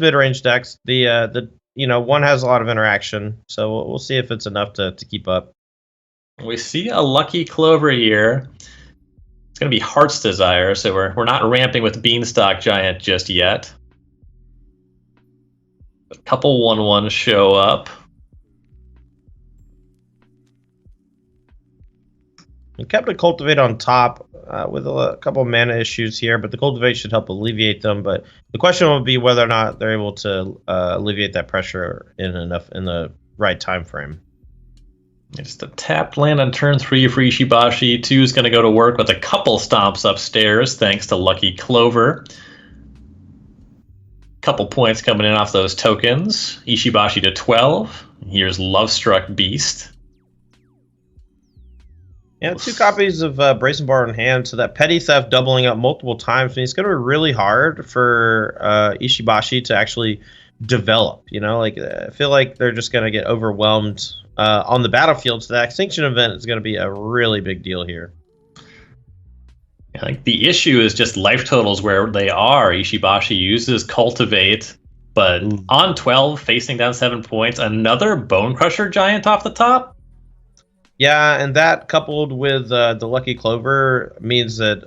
mid-range decks. The one has a lot of interaction, so we'll see if it's enough to keep up. We see a Lucky Clover here. It's going to be Heart's Desire, so we're not ramping with Beanstalk Giant just yet. A couple 1/1 show up. We kept a Cultivate on top with a couple of mana issues here, but the Cultivate should help alleviate them. But the question will be whether or not they're able to alleviate that pressure in the right time frame. Just a tapped land on turn 3 for Ishibashi. 2 is going to go to work with a couple stomps upstairs, thanks to Lucky Clover. Couple points coming in off those tokens. Ishibashi to 12. Here's Lovestruck Beast. Yeah, 2 copies of Brazen Bar in hand, so that Petty Theft doubling up multiple times means it's going to be really hard for Ishibashi to actually develop. I feel like they're just going to get overwhelmed on the battlefield, so that Extinction event is going to be a really big deal here. I think the issue is just life totals where they are. Ishibashi uses Cultivate, but on 12, facing down 7 points, another Bone Crusher Giant off the top? Yeah, and that coupled with the Lucky Clover means that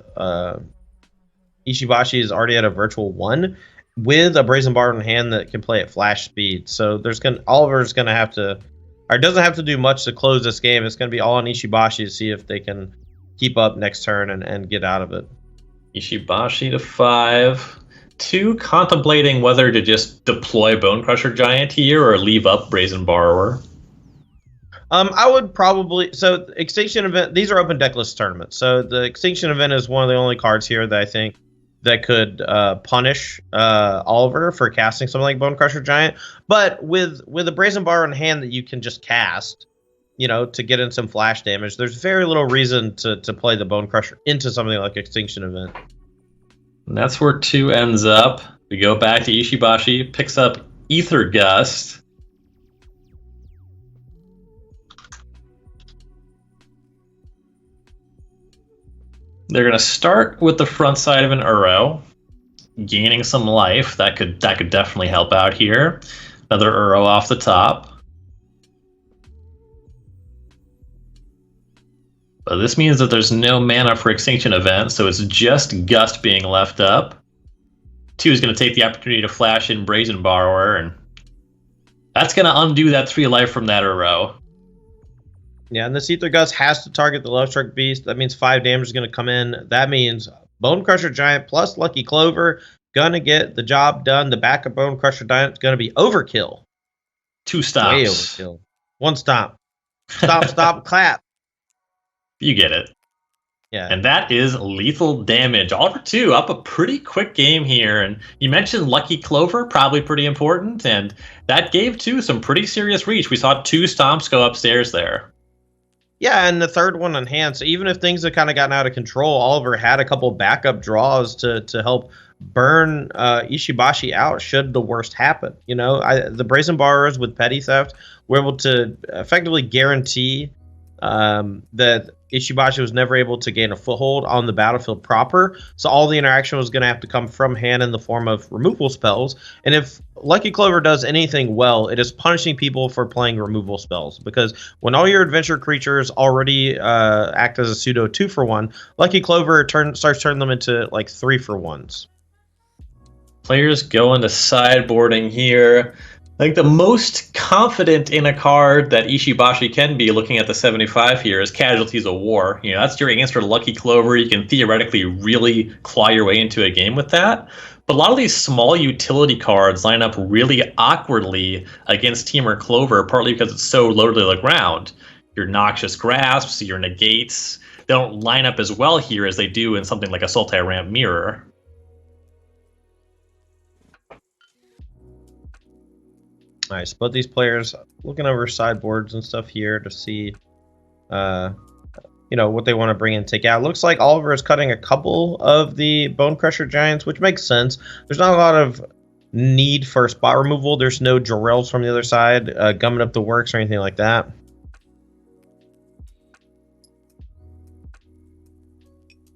Ishibashi is already at a virtual 1 with a Brazen Bar in hand that can play at flash speed. So Oliver's going to have to, or doesn't have to do much to close this game. It's going to be all on Ishibashi to see if they can keep up next turn and get out of it. Ishibashi to 5. 2 contemplating whether to just deploy Bone Crusher Giant here or leave up Brazen Borrower. I would probably, so Extinction Event, these are open decklist tournaments. So the Extinction Event is one of the only cards here that I think that could punish Oliver for casting something like Bone Crusher Giant. But with a Brazen Bar in hand that you can just cast, to get in some flash damage, there's very little reason to play the Bone Crusher into something like Extinction Event. And that's where 2 ends up. We go back to Ishibashi, picks up Ether Gust. They're going to start with the front side of an Uro, gaining some life. That could definitely help out here. Another Uro off the top. But this means that there's no mana for Extinction Event, so it's just Gust being left up. 2 is going to take the opportunity to flash in Brazen Borrower, and that's going to undo that 3 life from that Uro. Yeah, and this Ether Gust has to target the Lovestruck Beast. That means 5 damage is going to come in. That means Bone Crusher Giant plus Lucky Clover going to get the job done. The backup Bone Crusher Giant is going to be overkill. 2 stomps. Way overkill. 1 stomp. Stop, clap. You get it. Yeah. And that is lethal damage. Oliver 2 up a pretty quick game here. And you mentioned Lucky Clover, probably pretty important. And that gave 2 some pretty serious reach. We saw 2 stomps go upstairs there. Yeah, and the third one on hand. So even if things have kind of gotten out of control, Oliver had a couple backup draws to help burn Ishibashi out should the worst happen. The Brazen Borrowers with Petty Theft were able to effectively guarantee that Ishibashi was never able to gain a foothold on the battlefield proper, so all the interaction was going to have to come from hand in the form of removal spells. And if Lucky Clover does anything well, it is punishing people for playing removal spells, because when all your adventure creatures already act as a pseudo 2-for-1, Lucky Clover starts turning them into like 3-for-1s. Players go into sideboarding here. I think the most confident in a card that Ishibashi can be, looking at the 75 here, is Casualties of War. That's your answer to Lucky Clover. You can theoretically really claw your way into a game with that. But a lot of these small utility cards line up really awkwardly against Teamer Clover, partly because it's so low to the ground. Your Noxious Grasps, your Negates, they don't line up as well here as they do in something like a Sultai-Ramp Mirror. Nice. Both these players looking over sideboards and stuff here to see, what they want to bring in and take out. Looks like Oliver is cutting a couple of the Bone Crusher Giants, which makes sense. There's not a lot of need for spot removal. There's no Jorels from the other side gumming up the works or anything like that.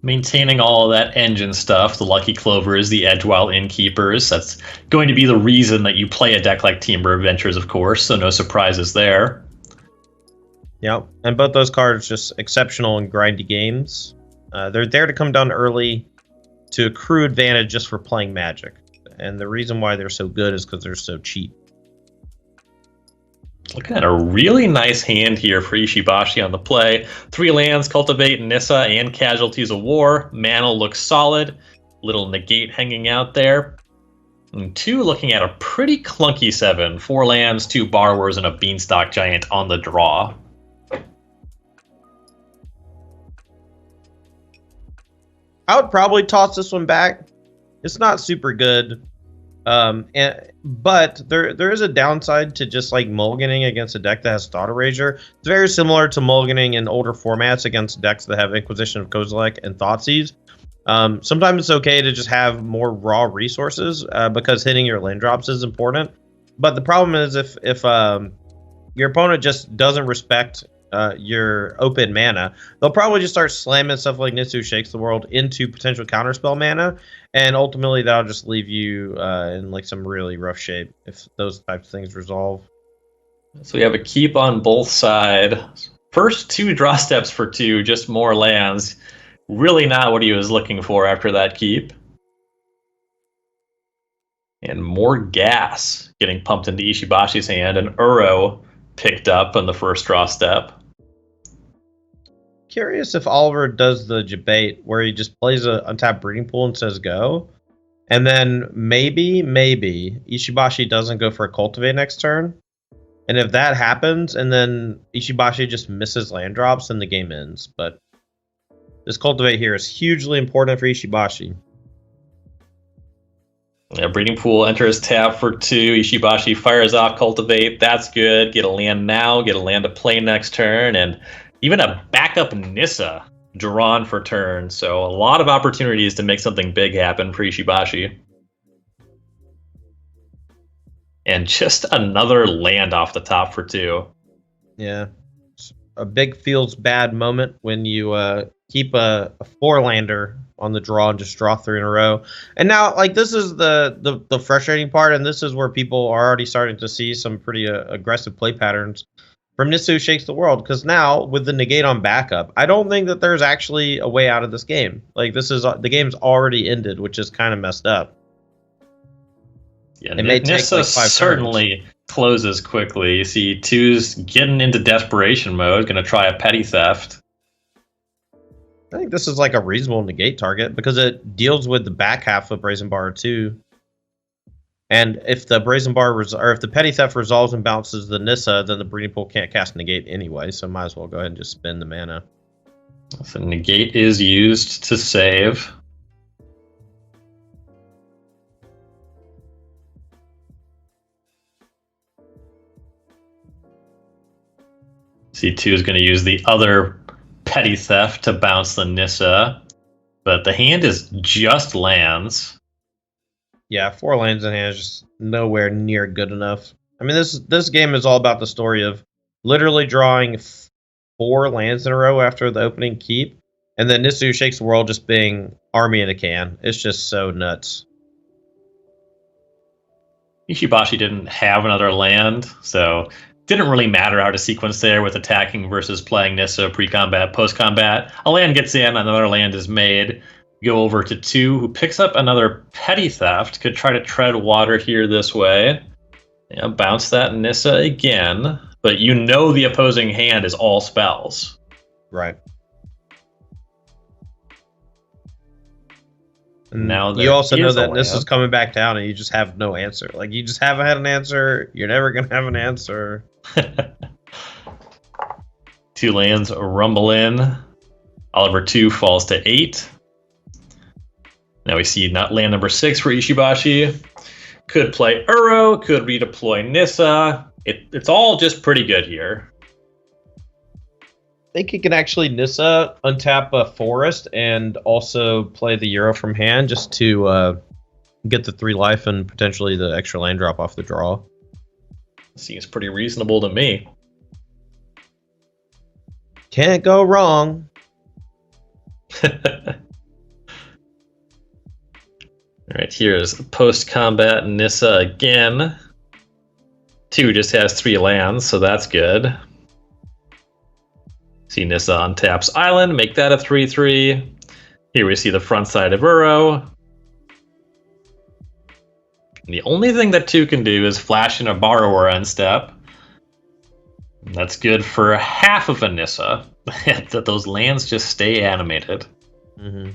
Maintaining all of that engine stuff, the Lucky Clovers, the Edgewile Innkeepers. That's going to be the reason that you play a deck like Timber Adventures, of course, so no surprises there. Yep, and both those cards just exceptional in grindy games. They're there to come down early to accrue advantage just for playing Magic. And the reason why they're so good is because they're so cheap. Looking at a really nice hand here for Ishibashi on the play. 3 lands, Cultivate, Nissa, and Casualties of War. Mana looks solid. Little negate hanging out there. And 2 looking at a pretty clunky 7. 4 lands, 2 Borrowers, and a Beanstalk Giant on the draw. I would probably toss this one back. It's not super good. But there is a downside to just like mulliganing against a deck that has Thought Erasure. It's very similar to mulliganing in older formats against decks that have Inquisition of Kozilek and Thoughtseize. Sometimes it's okay to just have more raw resources because hitting your land drops is important. But the problem is if your opponent just doesn't respect your open mana, they'll probably just start slamming stuff like Nitsu Shakes the World into potential counterspell mana, and ultimately that'll just leave you in like some really rough shape if those types of things resolve. So we have a keep on both sides. First 2 draw steps for 2, just more lands. Really not what he was looking for after that keep. And more gas getting pumped into Ishibashi's hand, and Uro picked up on the first draw step. Curious if Oliver does the debate where he just plays a untapped breeding pool and says go, and then maybe Ishibashi doesn't go for a cultivate next turn, and if that happens and then Ishibashi just misses land drops, then the game ends. But this cultivate here is hugely important for Ishibashi. Yeah, breeding pool enters tap for 2. Ishibashi fires off cultivate. That's good. Get a land now. Get a land to play next turn, and even a backup Nissa drawn for turn. So a lot of opportunities to make something big happen for Ishibashi. And just another land off the top for 2. Yeah, a big feels bad moment when you keep a 4-lander on the draw and just draw 3 in a row. And now, like, this is the frustrating part, and this is where people are already starting to see some pretty aggressive play patterns from Nitsu Shakes the World, because now with the negate on backup, I don't think that there's actually a way out of this game. Like, this is the game's already ended, which is kind of messed up. Yeah, Nissa like 5 certainly turns. Closes quickly. You see 2's getting into desperation mode, going to try a petty theft. I think this is like a reasonable negate target because it deals with the back half of Brazen Bar 2. And if the Brazen Bar or if the Petty Theft resolves and bounces the Nissa, then the Breeding Pool can't cast negate anyway, so might as well go ahead and just spend the mana. So negate is used to save. C2 is going to use the other Petty Theft to bounce the Nissa, but the hand is just lands. Yeah, 4 lands in hand is just nowhere near good enough. I mean, this game is all about the story of literally drawing 4 lands in a row after the opening keep, and then Nitsu Shakes the World just being army in a can. It's just so nuts. Ishibashi didn't have another land, so didn't really matter how to sequence there with attacking versus playing Nissa pre-combat, post-combat. A land gets in, another land is made. Go over to 2, who picks up another Petty Theft. Could try to tread water here this way. Yeah, bounce that Nissa again. But you know the opposing hand is all spells. Right. And now you also know that Nissa's coming back down and you just have no answer. Like, you just haven't had an answer. You're never going to have an answer. 2 lands rumble in. Oliver 2 falls to 8. Now we see not land number 6 for Ishibashi. Could play Uro, could redeploy Nissa. It's all just pretty good here. I think he can actually Nissa, untap a forest, and also play the Euro from hand just to get the 3 life and potentially the extra land drop off the draw. Seems pretty reasonable to me. Can't go wrong. All right, here's post-combat Nissa again. 2 just has 3 lands, so that's good. See Nissa on taps Island, make that a 3/3. Here we see the front side of Uro. The only thing that 2 can do is flash in a Borrower on step. That's good for half of a Nissa. That those lands just stay animated. Mm-hmm.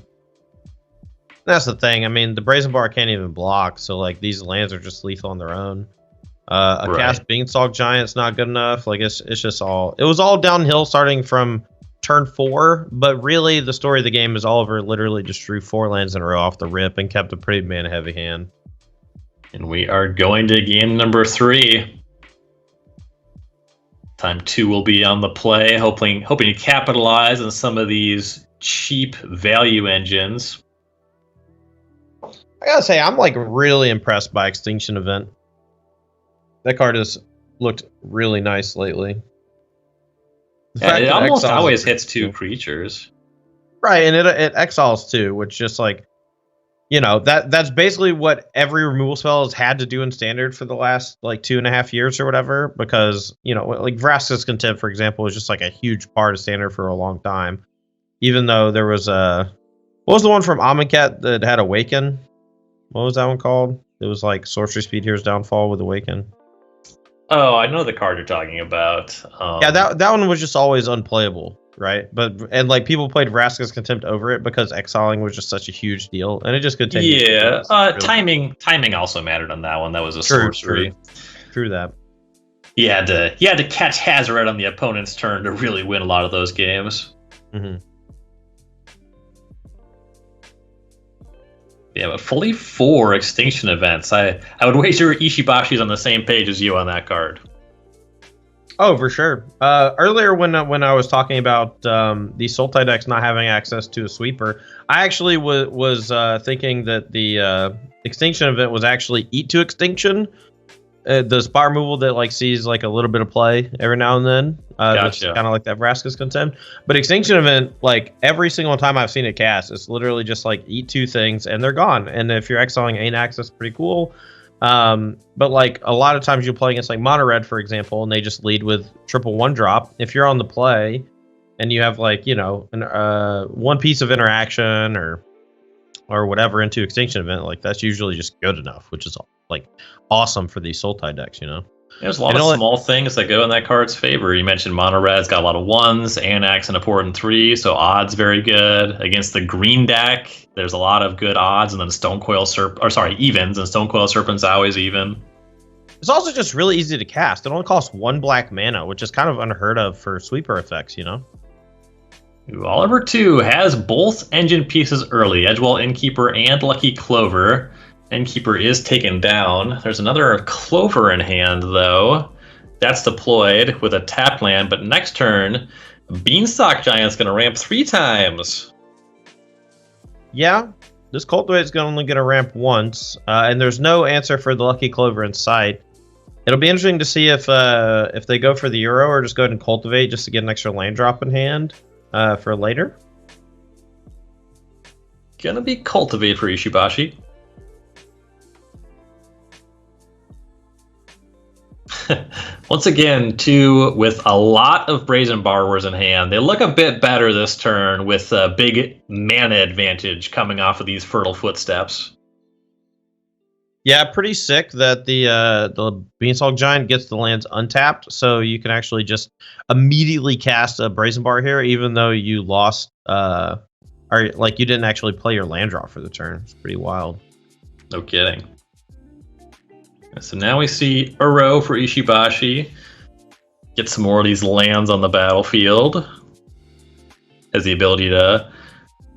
That's the thing. I mean, the Brazen Bar can't even block, so like these lands are just lethal on their own. Cast Beanstalk Giant's not good enough. Like it's just all. It was all downhill starting from turn 4, but really the story of the game is Oliver literally just drew 4 lands in a row off the rip and kept a pretty mana heavy hand. And we are going to game number 3. Time 2 will be on the play, hoping to capitalize on some of these cheap value engines. I gotta say, I'm like really impressed by Extinction Event. That card has looked really nice lately. Yeah, it almost always hits 2 creatures. Right, and it exiles 2, which just like, you know, that's basically what every removal spell has had to do in Standard for the last like 2.5 years or whatever, because, you know, like Vraska's Contempt, for example, was just like a huge part of Standard for a long time. Even though there was what was the one from Amonkhet that had Awaken? What was that one called? It was like Sorcery Speed Here's Downfall with Awaken. Oh, I know the card you're talking about. Yeah, that one was just always unplayable, right? And like people played Vraska's Contempt over it because exiling was just such a huge deal, and it just continued. Yeah, really. Timing also mattered on that one. That was a sorcery. True that. You had to catch Hazoret on the opponent's turn to really win a lot of those games. Mm-hmm. Yeah, but fully 4 Extinction Events. I would wager Ishibashi's on the same page as you on that card. Oh, for sure. Earlier when I was talking about the Sultai decks not having access to a sweeper, I actually was thinking that the Extinction Event was actually Eat to Extinction, the spot removal that like sees like a little bit of play every now and then. Gotcha. Kind of like that Vraska's Contempt. But Extinction Event, like every single time I've seen it cast, it's literally just like eat 2 things and they're gone. And if you're exiling Ain't Access, pretty cool. But like a lot of times you'll play against like Mono Red, for example, and they just lead with triple 1-drop. If you're on the play and you have like, you know, one piece of interaction or whatever into Extinction Event, like that's usually just good enough, which is like awesome for these Sultai decks, you know. There's a lot of small things that go in that card's favor. You mentioned Mono Red's got a lot of 1s, Anax an important 3, so odds very good. Against the green deck, there's a lot of good odds, and then evens, and Stonecoil Serpent's always even. It's also just really easy to cast. It only costs 1 black mana, which is kind of unheard of for sweeper effects, you know. Oliver 2 has both engine pieces early, Edgewall Innkeeper and Lucky Clover. Innkeeper is taken down. There's another Clover in hand, though. That's deployed with a tap land, but next turn, Beanstalk Giant's going to ramp 3 times. Yeah, this Cultivate's only going to ramp once, and there's no answer for the Lucky Clover in sight. It'll be interesting to see if they go for the Euro or just go ahead and Cultivate just to get an extra land drop in hand for later. Gonna be Cultivate for Ishibashi. Once again, 2 with a lot of Brazen Borrowers in hand. They look a bit better this turn with a big mana advantage coming off of these Fertile Footsteps. Yeah, pretty sick that the Beanstalk Giant gets the lands untapped, so you can actually just immediately cast a Brazen Bar here, even though you lost, or like you didn't actually play your land draw for the turn. It's pretty wild. No kidding. So now we see Uro for Ishibashi. Get some more of these lands on the battlefield. Has the ability to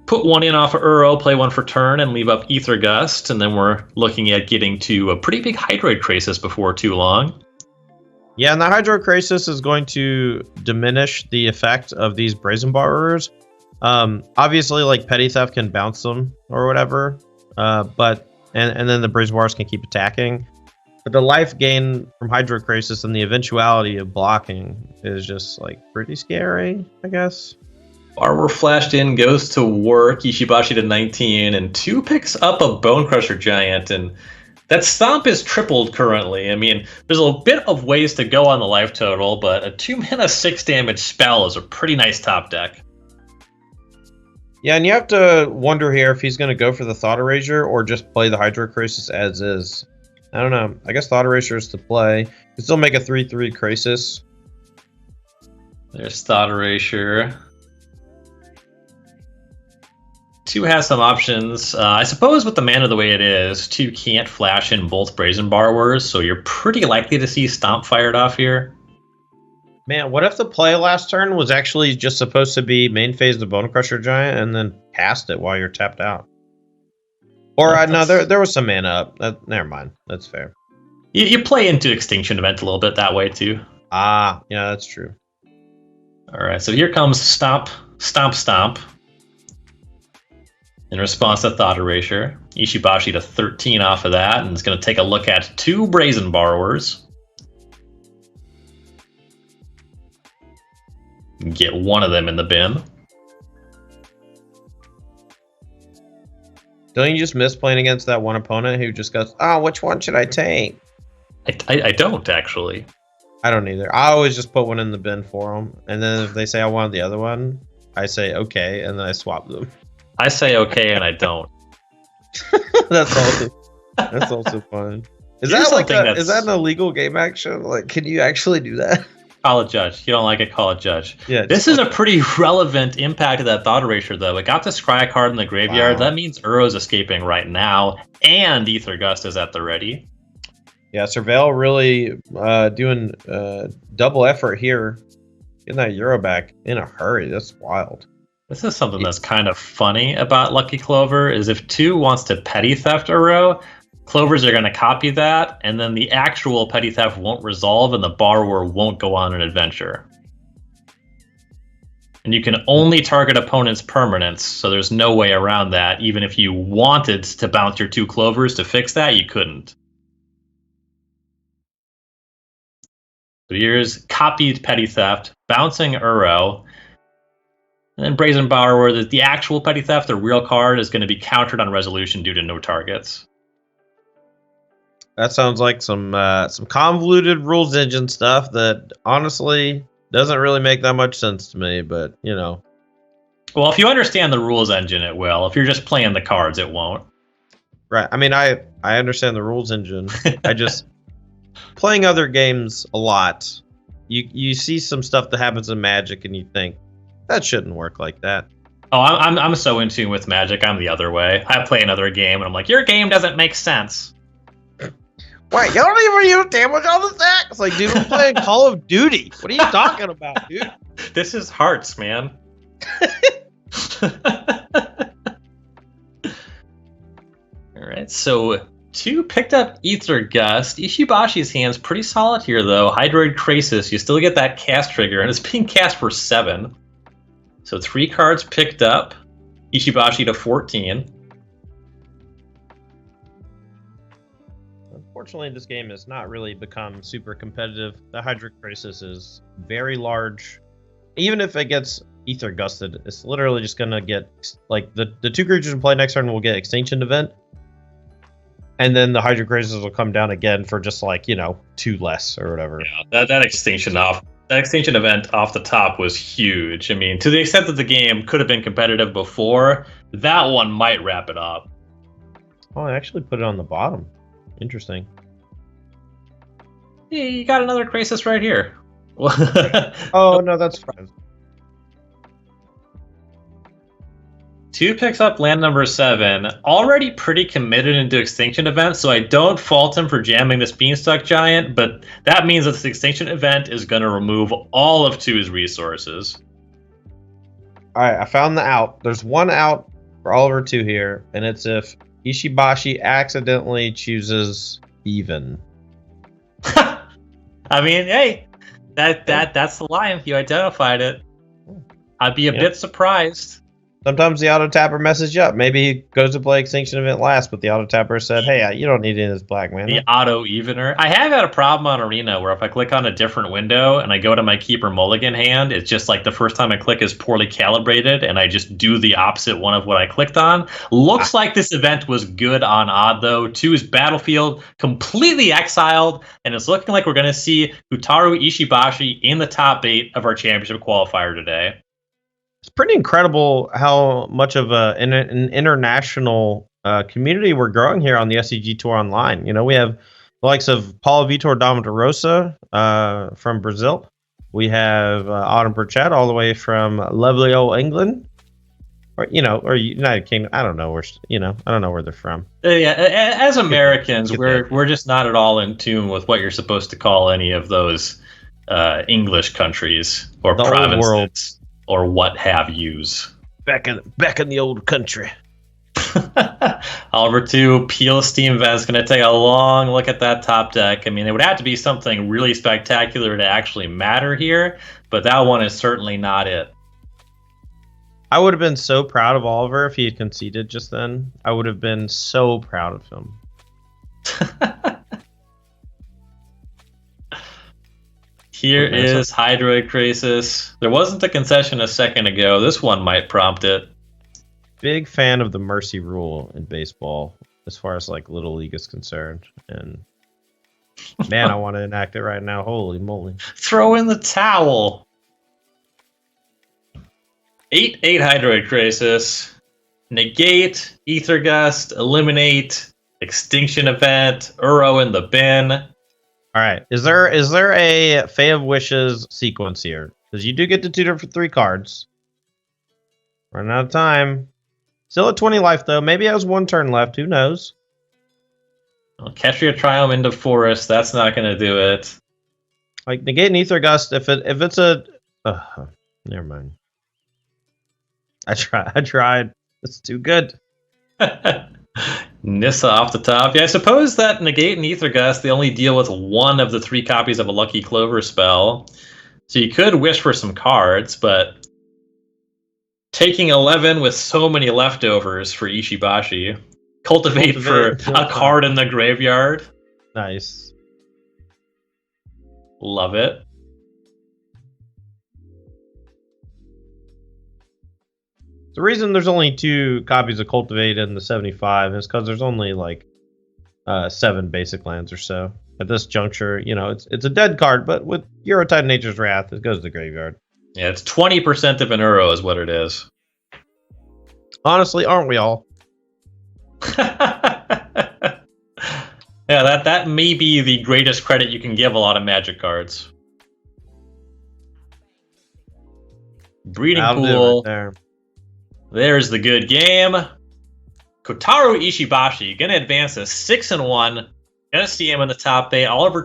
put 1 in off of Uro, play 1 for turn, and leave up Ether Gust. And then we're looking at getting to a pretty big Hydroid Krasis before too long. Yeah, and the Hydroid Krasis is going to diminish the effect of these Brazen Borrowers. Obviously, like Petty Theft can bounce them or whatever, but then the Brazen Borrowers can keep attacking. But the life gain from Hydroid Krasis and the eventuality of blocking is just like pretty scary, I guess. Barber flashed in, goes to work, Ishibashi to 19, and 2 picks up a Bone Crusher Giant, and that stomp is tripled currently. I mean, there's a bit of ways to go on the life total, but a 2-mana 6 damage spell is a pretty nice top deck. Yeah, and you have to wonder here if he's going to go for the Thought Erasure or just play the Hydrocrisis as is. I don't know. I guess Thought Erasure is to play. You can still make a 3/3 Crisis. There's Thought Erasure. 2 has some options. I suppose with the mana the way it is, 2 can't flash in both Brazen Borrowers, so you're pretty likely to see Stomp fired off here. Man, what if the play last turn was actually just supposed to be main phase the Bone Crusher Giant and then cast it while you're tapped out? Or no, there was some mana up. Never mind. That's fair. You play into Extinction Event a little bit that way too. Ah, yeah, that's true. All right, so here comes Stomp, Stomp, Stomp. In response to Thought Erasure, Ishibashi to 13 off of that, and it's going to take a look at 2 Brazen Borrowers. Get one of them in the bin. Don't you just miss playing against that one opponent who just goes, oh, which one should I take? I don't, actually. I don't either. I always just put one in the bin for them. And then if they say I want the other one, I say okay, and then I swap them. I say okay, and I don't. That's also fun. Is that an illegal game action? Like, can you actually do that? Call a judge. You don't like it, call a judge. Yeah. This is a pretty relevant impact of that Thought Erasure, though. It got to scry a card in the graveyard. Wow. That means Uro's escaping right now, and Aether Gust is at the ready. Yeah, Surveil really doing double effort here. Getting that Euro back in a hurry. That's wild. This is something that's kind of funny about Lucky Clover, is if 2 wants to Petty Theft Uro, Clovers are going to copy that, and then the actual Petty Theft won't resolve, and the borrower won't go on an adventure. And you can only target opponents' permanents, so there's no way around that. Even if you wanted to bounce your 2 Clovers to fix that, you couldn't. So here's copied Petty Theft, bouncing Uro, and then Brazen Borrower, the actual Petty Theft, the real card, is going to be countered on resolution due to no targets. That sounds like some convoluted rules engine stuff that honestly doesn't really make that much sense to me, but you know. Well, if you understand the rules engine, it will. If you're just playing the cards, it won't. Right. I mean, I understand the rules engine. I just playing other games a lot. You see some stuff that happens in Magic, and you think that shouldn't work like that. Oh, I'm so in tune with Magic. I'm the other way. I play another game, and I'm like, your game doesn't make sense. Wait, you don't even use damage on the stack? It's like, dude, I'm playing Call of Duty. What are you talking about, dude? This is Hearts, man. All right, so 2 picked up Aether Gust. Ishibashi's hand's pretty solid here, though. Hydroid Crisis, you still get that cast trigger, and it's being cast for 7. So 3 cards picked up. Ishibashi to 14. Unfortunately, this game has not really become super competitive. The Hydroid Crisis is very large. Even if it gets Aether Gusted, it's literally just going to get, like, the 2 creatures in play next turn will get Extinction Event. And then the Hydroid Crisis will come down again for just, like, 2 less or whatever. Yeah, that Extinction Event off the top was huge. I mean, to the extent that the game could have been competitive before, that one might wrap it up. Oh, I actually put it on the bottom. Interesting. Yeah, you got another Crisis right here. Oh, no, that's fine. 2 picks up land number 7. Already pretty committed into Extinction Event, so I don't fault him for jamming this Beanstalk Giant, but that means that this Extinction Event is going to remove all of 2's resources. Alright, I found the out. There's one out for Oliver 2 here, and it's if Ishibashi accidentally chooses even. I mean, hey, that's the line. You identified it. I'd be a bit surprised. Sometimes the auto tapper messes you up. Maybe he goes to play Extinction Event last, but the auto tapper said, "Hey, you don't need any of this black mana." The auto evener. I have had a problem on Arena where if I click on a different window and I go to my Keeper Mulligan hand, it's just like the first time I click is poorly calibrated and I just do the opposite one of what I clicked on. Looks like this event was good on odd though. 2 is Battlefield, completely exiled, and it's looking like we're going to see Hotaru Ishibashi in the top 8 of our championship qualifier today. It's pretty incredible how much of an international community we're growing here on the SCG Tour Online. You know, we have the likes of Paulo Vitor Damarosa from Brazil. We have Autumn Burchett all the way from lovely old England, or United Kingdom. I don't know where I don't know where they're from. Yeah, as Americans, we're just not at all in tune with what you're supposed to call any of those English countries or the provinces. Old world. Or what have yous. Back in the old country. Oliver 2, Peel Steam Vent's going to take a long look at that top deck. I mean, it would have to be something really spectacular to actually matter here, but that one is certainly not it. I would have been so proud of Oliver if he had conceded just then. I would have been so proud of him. Here is Hydroid Crisis. There wasn't a concession a second ago. This one might prompt it. Big fan of the mercy rule in baseball, as far as like Little League is concerned. And man, I want to enact it right now. Holy moly. Throw in the towel. 8 Hydroid Crisis. Negate, Ether Gust, Eliminate, Extinction Event, Uro in the bin. All right. Is there a Fae of Wishes sequence here? Because you do get to tutor for 3 cards. Running out of time. Still at 20 life, though. Maybe he has 1 turn left. Who knows? Well, Ketria Triumph into Forest. That's not going to do it. Like, negate an Ether Gust. If it's a... never mind. I tried. It's too good. Nissa off the top. Yeah, I suppose that Negate and Ether Gust, they only deal with 1 of the 3 copies of a Lucky Clover spell. So you could wish for some cards, but taking 11 with so many leftovers for Ishibashi. Cultivate for a card in the graveyard. Nice. Love it. The reason there's only 2 copies of Cultivate in the 75 is because there's only like 7 basic lands or so. At this juncture, it's a dead card, but with Eurotide Nature's Wrath, it goes to the graveyard. Yeah, it's 20% of an Uro is what it is. Honestly, aren't we all? Yeah, that may be the greatest credit you can give a lot of Magic cards. Breeding Pool. Right There's the good game. Kotaru Ishibashi gonna advance to 6-1. Gonna see him in the top 8. Oliver